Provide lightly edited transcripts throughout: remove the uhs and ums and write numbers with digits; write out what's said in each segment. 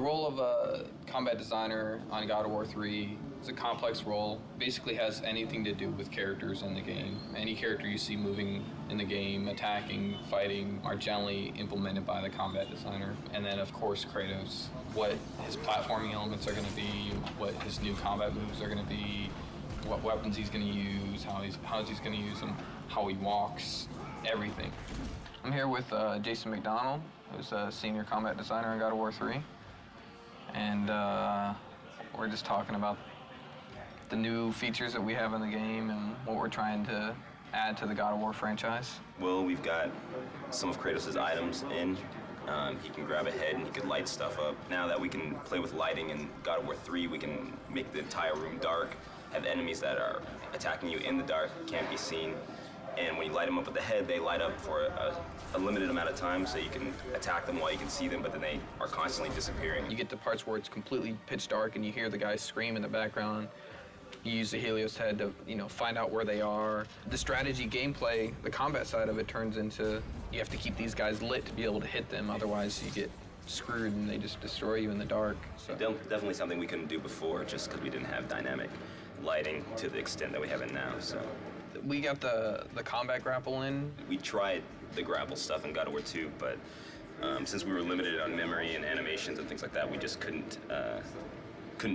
role of a combat designer on God of War III is a complex role. Basically has anything to do with characters in the game. Any character you see moving in the game, attacking, fighting, are generally implemented by the combat designer. And then, of course, Kratos. What his platforming elements are going to be, what his new combat moves are going to be, what weapons he's going to use, how he's going to use them, how he walks, everything. I'm here with Jason McDonald, who's a senior combat designer on God of War III. And we're just talking about the new features that we have in the game and what we're trying to add to the God of War franchise. Well, we've got some of Kratos' items in. He can grab a head and he can light stuff up. Now that we can play with lighting in God of War 3, we can make the entire room dark, have enemies that are attacking you in the dark, can't be seen. And when you light them up with the head, they light up for a limited amount of time, so you can attack them while you can see them, but then they are constantly disappearing. You get to parts where it's completely pitch dark and you hear the guys scream in the background. You use the Helios head to, find out where they are. The strategy gameplay, the combat side of it turns into you have to keep these guys lit to be able to hit them, otherwise you get screwed and they just destroy you in the dark. So definitely something we couldn't do before just because we didn't have dynamic lighting to the extent that we have it now. So we got the combat grapple in. We tried the grapple stuff in God of War 2, but since we were limited on memory and animations and things like that, we just couldn't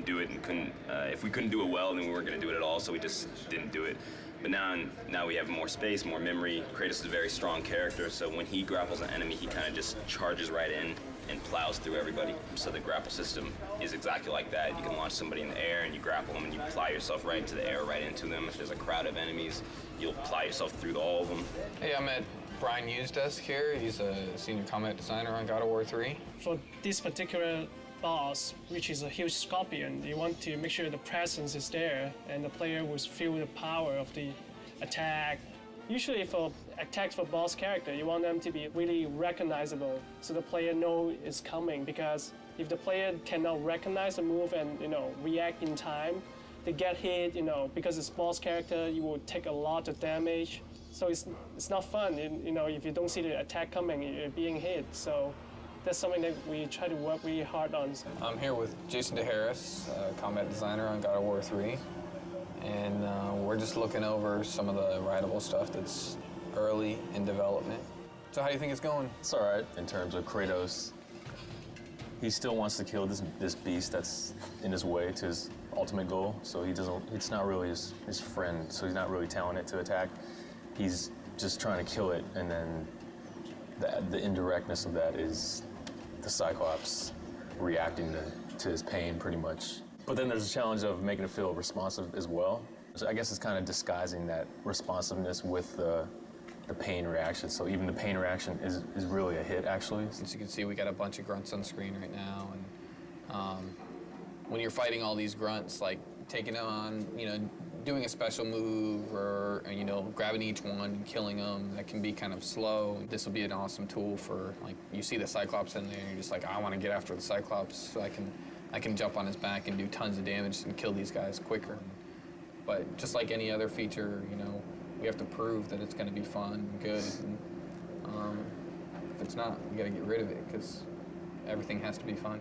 do it, and if we couldn't do it well, then we weren't going to do it at all, so we just didn't do it. But now we have more space, more memory. Kratos is a very strong character, so when he grapples an enemy, he kind of just charges right in and plows through everybody. So the grapple system is exactly like that. You can launch somebody in the air and you grapple them and you ply yourself right into the air, right into them. If there's a crowd of enemies, you'll ply yourself through all of them. Hey, I'm at Brian Yu's desk here. He's a senior combat designer on God of War 3. For this particular boss, which is a huge scorpion, you want to make sure the presence is there and the player will feel the power of the attack. Usually for attacks for boss character, you want them to be really recognizable so the player know it's coming, because if the player cannot recognize the move and react in time, they get hit, because it's boss character, you will take a lot of damage. So it's not fun, if you don't see the attack coming, you're being hit. So that's something that we try to work really hard on. I'm here with Jason DeHarris, combat designer on God of War 3. And we're just looking over some of the writable stuff that's early in development. So how do you think it's going? It's all right in terms of Kratos. He still wants to kill this beast that's in his way to his ultimate goal. So it's not really his friend, so he's not really telling it to attack. He's just trying to kill it, and then the indirectness of that is the Cyclops reacting to his pain, pretty much. But then there's a challenge of making it feel responsive as well. So I guess it's kind of disguising that responsiveness with the pain reaction. So even the pain reaction is really a hit, actually. As you can see, we got a bunch of grunts on screen right now. And when you're fighting all these grunts, like taking on, doing a special move or grabbing each one and killing them, that can be kind of slow. This will be an awesome tool for, like, you see the Cyclops in there and you're just like, I want to get after the Cyclops so I can jump on his back and do tons of damage and kill these guys quicker. But just like any other feature, we have to prove that it's going to be fun and good. And if it's not, we got to get rid of it because everything has to be fun.